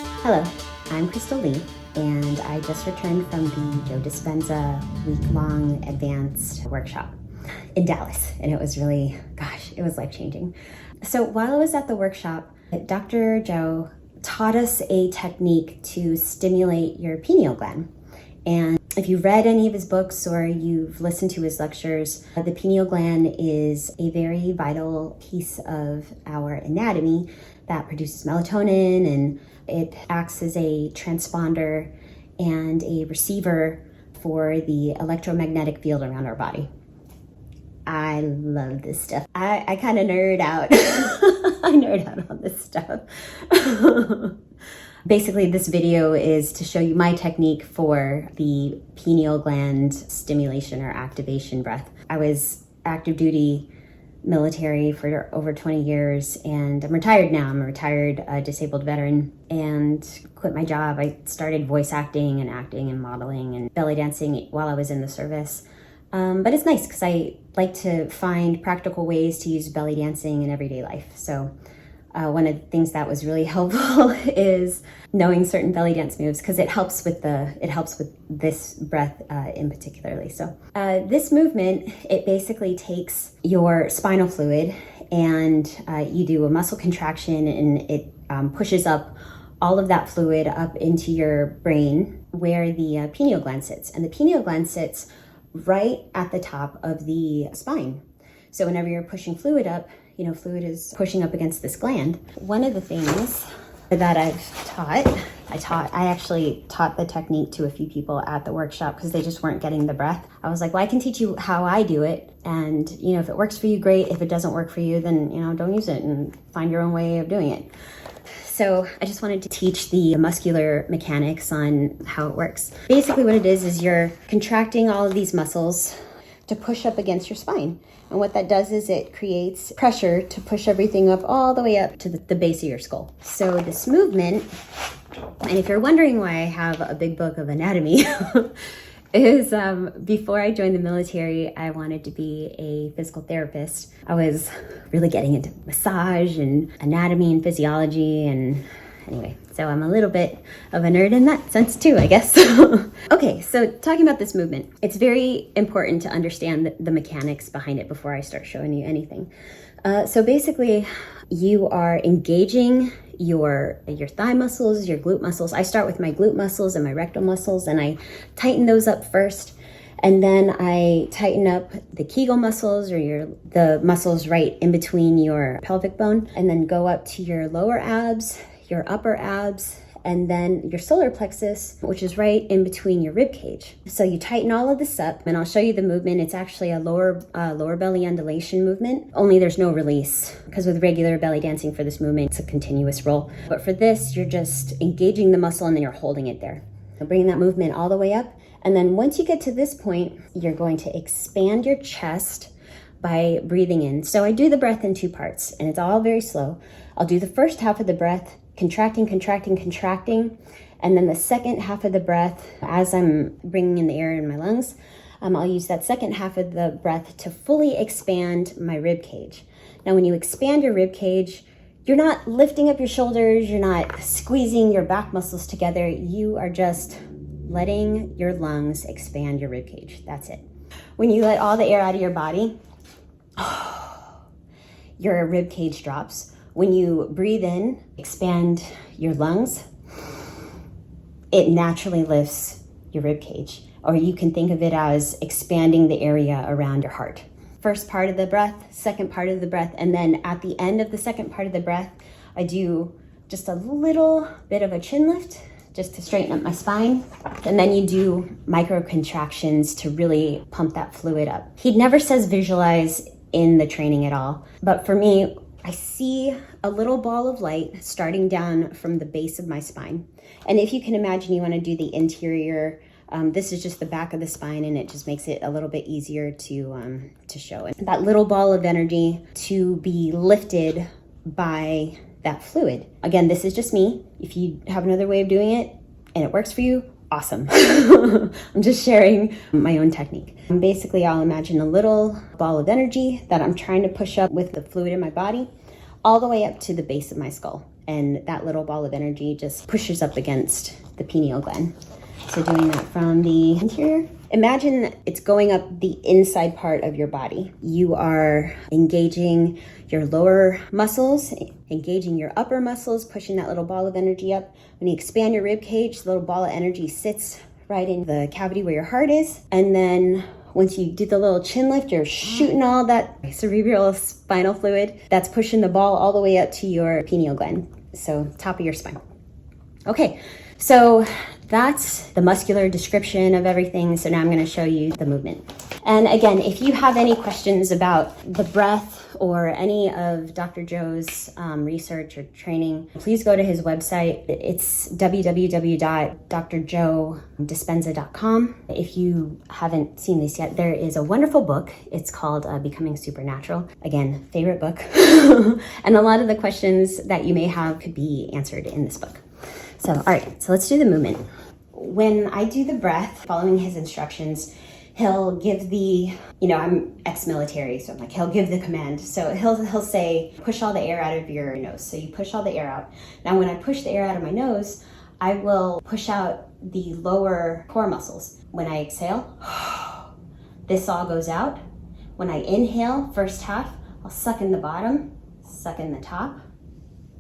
Hello, I'm Crystal Lee, and I just returned from the Dispenza Weeklong Advanced Workshop in Dallas, and it was really, it was life-changing. So while I was at the workshop, Dr. Joe taught us a technique to stimulate your pineal gland. And if you've read any of his books or you've listened to his lectures, the pineal gland is a very vital piece of our anatomy that produces melatonin, and it acts as a transponder and a receiver for the electromagnetic field around our body. I love this stuff. I kind of nerd out. I nerd out on this stuff. Basically, this video is to show you my technique for the pineal gland stimulation or activation breath. I was active duty military for over 20 years, and I'm retired now. I'm a retired disabled veteran, and quit my job. I started voice acting and modeling and belly dancing while I was in the service. But it's nice because I like to find practical ways to use belly dancing in everyday life. So one of the things that was really helpful is knowing certain belly dance moves, because it helps with this breath in particularly. So this movement, it basically takes your spinal fluid and you do a muscle contraction, and it pushes up all of that fluid up into your brain where the pineal gland sits. And the pineal gland sits right at the top of the spine. So whenever you're pushing fluid up, fluid is pushing up against this gland. One of the things that I actually taught the technique to a few people at the workshop because they just weren't getting the breath. I was like, well, I can teach you how I do it. And, if it works for you, great. If it doesn't work for you, then, don't use it and find your own way of doing it. So I just wanted to teach the muscular mechanics on how it works. Basically what it is you're contracting all of these muscles to push up against your spine. And what that does is it creates pressure to push everything up all the way up to the base of your skull. So this movement, and if you're wondering why I have a big book of anatomy, is before I joined the military, I wanted to be a physical therapist. I was really getting into massage and anatomy and physiology, and anyway, so I'm a little bit of a nerd in that sense too, I guess. Okay, so talking about this movement, it's very important to understand the mechanics behind it before I start showing you anything. So basically, you are engaging your thigh muscles, your glute muscles. I start with my glute muscles and my rectal muscles, and I tighten those up first. And then I tighten up the Kegel muscles, or the muscles right in between your pelvic bone, and then go up to your lower abs, your upper abs, and then your solar plexus, which is right in between your rib cage. So you tighten all of this up, and I'll show you the movement. It's actually a lower belly undulation movement, only there's no release, because with regular belly dancing for this movement, it's a continuous roll. But for this, you're just engaging the muscle and then you're holding it there. So bringing that movement all the way up. And then once you get to this point, you're going to expand your chest by breathing in. So I do the breath in two parts, and it's all very slow. I'll do the first half of the breath, contracting, and then the second half of the breath, as I'm bringing in the air in my lungs, I'll use that second half of the breath to fully expand my rib cage. Now, when you expand your rib cage, you're not lifting up your shoulders, you're not squeezing your back muscles together, you are just letting your lungs expand your rib cage. That's it. When you let all the air out of your body, your rib cage drops. When you breathe in, expand your lungs, it naturally lifts your rib cage. Or you can think of it as expanding the area around your heart. First part of the breath, second part of the breath, and then at the end of the second part of the breath, I do just a little bit of a chin lift just to straighten up my spine. And then you do micro contractions to really pump that fluid up. He never says visualize in the training at all. But for me, I see a little ball of light starting down from the base of my spine. And if you can imagine, you want to do the interior. This is just the back of the spine, and it just makes it a little bit easier to show it. That little ball of energy to be lifted by that fluid. Again, this is just me. If you have another way of doing it and it works for you, awesome. I'm just sharing my own technique. Basically, I'll imagine a little ball of energy that I'm trying to push up with the fluid in my body all the way up to the base of my skull. and that little ball of energy just pushes up against the pineal gland. So doing that from the interior. Imagine it's going up the inside part of your body. You are engaging your lower muscles, engaging your upper muscles, pushing that little ball of energy up. When you expand your rib cage, the little ball of energy sits right in the cavity where your heart is. And then once you do the little chin lift, you're shooting all that cerebral spinal fluid that's pushing the ball all the way up to your pineal gland. So top of your spine. Okay, so that's the muscular description of everything. So now I'm going to show you the movement. And again, if you have any questions about the breath or any of Dr. Joe's research or training, please go to his website. It's www.drjoedispenza.com. If you haven't seen this yet, there is a wonderful book. It's called Becoming Supernatural. Again, favorite book. And a lot of the questions that you may have could be answered in this book. So, all right, so let's do the movement. When I do the breath, following his instructions, he'll give the, I'm ex-military, so I'm like, he'll give the command. So he'll say, push all the air out of your nose. So you push all the air out. Now, when I push the air out of my nose, I will push out the lower core muscles. When I exhale, this all goes out. When I inhale, first half, I'll suck in the bottom, suck in the top.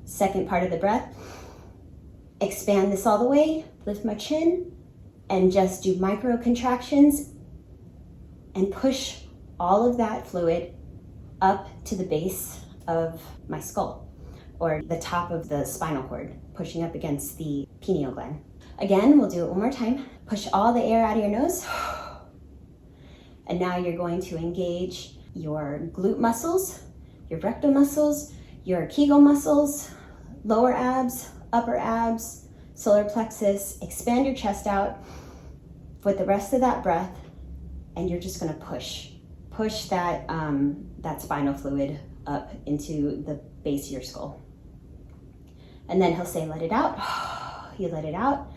Second part of the breath, expand this all the way, lift my chin, and just do micro contractions and push all of that fluid up to the base of my skull or the top of the spinal cord, pushing up against the pineal gland. Again, we'll do it one more time. Push all the air out of your nose. And now you're going to engage your glute muscles, your rectal muscles, your Kegel muscles, lower abs, upper abs, solar plexus. Expand your chest out with the rest of that breath, and you're just going to push that that spinal fluid up into the base of your skull. And then he'll say, let it out. You let it out.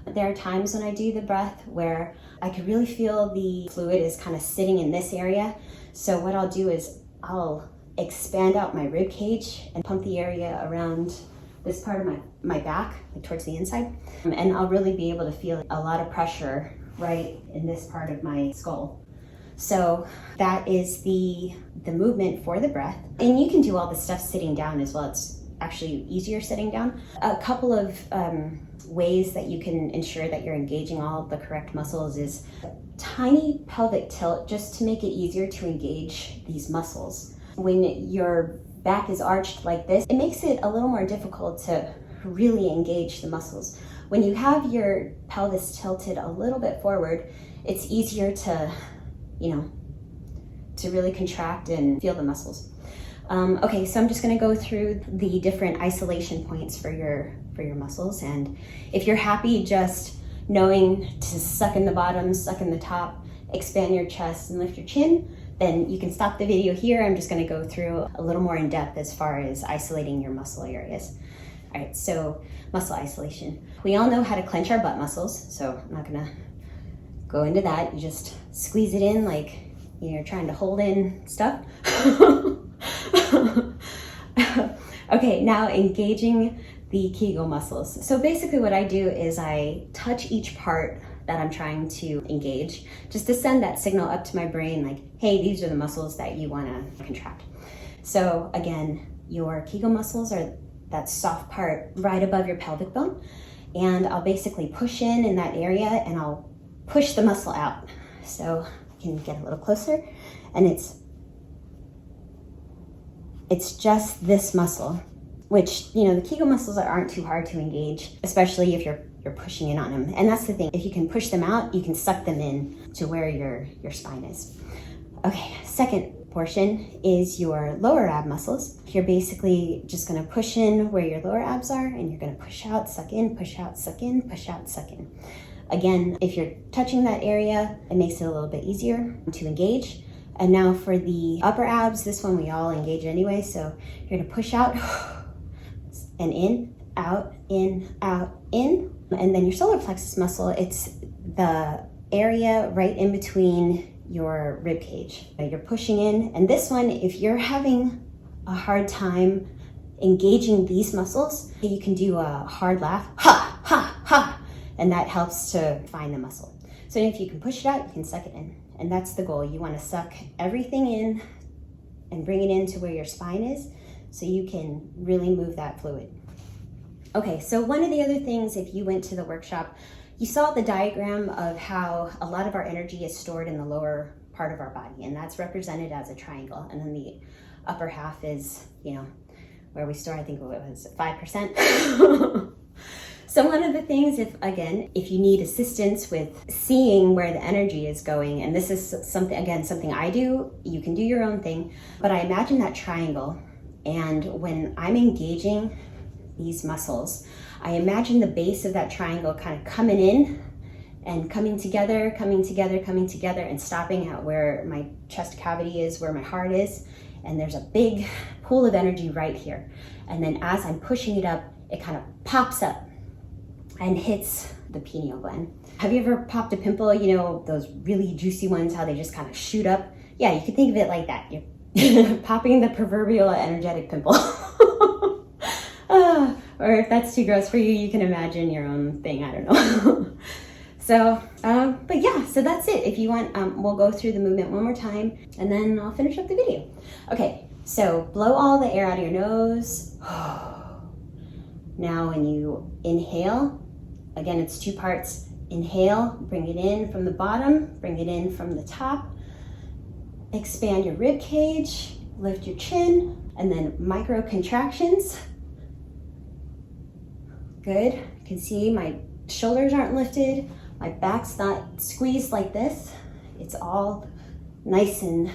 There are times when I do the breath where I can really feel the fluid is kind of sitting in this area. So what I'll do is I'll expand out my rib cage and pump the area around this part of my back, like towards the inside. And I'll really be able to feel a lot of pressure right in this part of my skull. So that is the movement for the breath. And you can do all this stuff sitting down as well. It's actually easier sitting down. A couple of ways that you can ensure that you're engaging all of the correct muscles is a tiny pelvic tilt, just to make it easier to engage these muscles. When your back is arched like this, it makes it a little more difficult to really engage the muscles. When you have your pelvis tilted a little bit forward, it's easier to, to really contract and feel the muscles. Okay, so I'm just gonna go through the different isolation points for your muscles. And if you're happy just knowing to suck in the bottom, suck in the top, expand your chest and lift your chin, then you can stop the video here. I'm just gonna go through a little more in depth as far as isolating your muscle areas. All right, so muscle isolation. We all know how to clench our butt muscles, so I'm not gonna go into that. You just squeeze it in like you're trying to hold in stuff. Okay, now engaging the Kegel muscles. So basically what I do is I touch each part that I'm trying to engage, just to send that signal up to my brain like, hey, these are the muscles that you wanna contract. So again, your Kegel muscles are that soft part right above your pelvic bone. And I'll basically push in that area and I'll push the muscle out. So you can get a little closer, and it's just this muscle, which, the Kegel muscles aren't too hard to engage, especially if you're pushing in on them. And that's the thing, if you can push them out, you can suck them in to where your spine is. Okay, second portion is your lower ab muscles. You're basically just gonna push in where your lower abs are, and you're gonna push out, suck in, push out, suck in, push out, suck in. Again, if you're touching that area, it makes it a little bit easier to engage. And now for the upper abs, this one we all engage anyway, so you're gonna push out and in, out, in, out, in. And then your solar plexus muscle, it's the area right in between your rib cage. You're pushing in, and this one, if you're having a hard time engaging these muscles. You can do a hard laugh, ha, ha, ha, and that helps to find the muscle. So if you can push it out, you can suck it in. And that's the goal. You want to suck everything in and bring it into where your spine is so you can really move that fluid. Okay, so one of the other things, if you went to the workshop, you saw the diagram of how a lot of our energy is stored in the lower part of our body, and that's represented as a triangle. And then the upper half is, where we store, I think it was 5%. So one of the things, if you need assistance with seeing where the energy is going, and this is something I do, you can do your own thing, but I imagine that triangle, and when I'm engaging these muscles, I imagine the base of that triangle kind of coming in and coming together, and stopping at where my chest cavity is, where my heart is, and there's a big pool of energy right here. And then as I'm pushing it up, it kind of pops up and hits the pineal gland. Have you ever popped a pimple, those really juicy ones, how they just kind of shoot up? Yeah, you could think of it like that. You're popping the proverbial energetic pimple. Or if that's too gross for you, you can imagine your own thing, I don't know. So that's it. If you want, we'll go through the movement one more time, and then I'll finish up the video. Okay, so blow all the air out of your nose. Now when you inhale, again, it's two parts. Inhale, bring it in from the bottom, bring it in from the top. Expand your rib cage, lift your chin, and then micro contractions. Good. You can see my shoulders aren't lifted, my back's not squeezed like this. It's all nice, and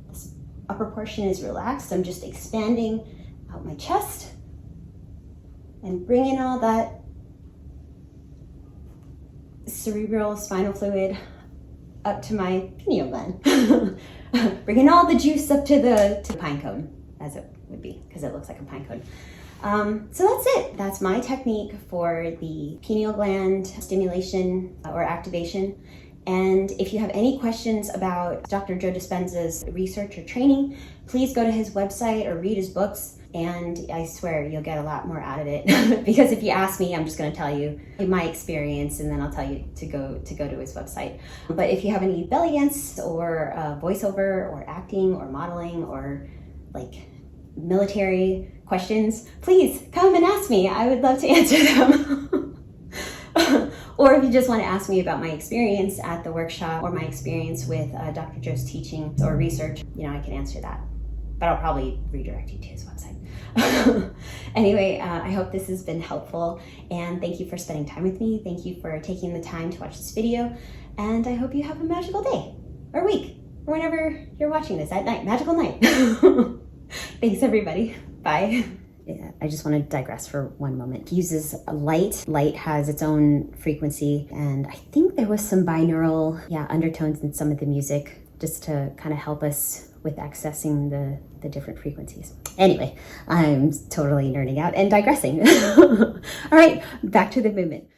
this upper portion is relaxed. I'm just expanding out my chest and bringing all that cerebral spinal fluid up to my pineal gland. Bringing all the juice up to the pine cone, as it would be, because it looks like a pine cone. So that's it. That's my technique for the pineal gland stimulation or activation. And if you have any questions about Dr. Joe Dispenza's research or training, please go to his website or read his books. And I swear you'll get a lot more out of it. Because if you ask me, I'm just going to tell you my experience, and then I'll tell you to go to his website. But if you have any belly dance or voiceover or acting or modeling or military questions, please come and ask me. I would love to answer them. Or if you just want to ask me about my experience at the workshop or my experience with Dr. Joe's teaching or research, I can answer that. But I'll probably redirect you to his website. Anyway, I hope this has been helpful, and thank you for spending time with me. Thank you for taking the time to watch this video, and I hope you have a magical day or week or whenever you're watching this at night. Magical night. Thanks, everybody. Bye. Yeah, I just want to digress for one moment. It uses light. Light has its own frequency, and I think there was some binaural undertones in some of the music just to kind of help us with accessing the different frequencies. Anyway, I'm totally nerding out and digressing. All right, back to the movement.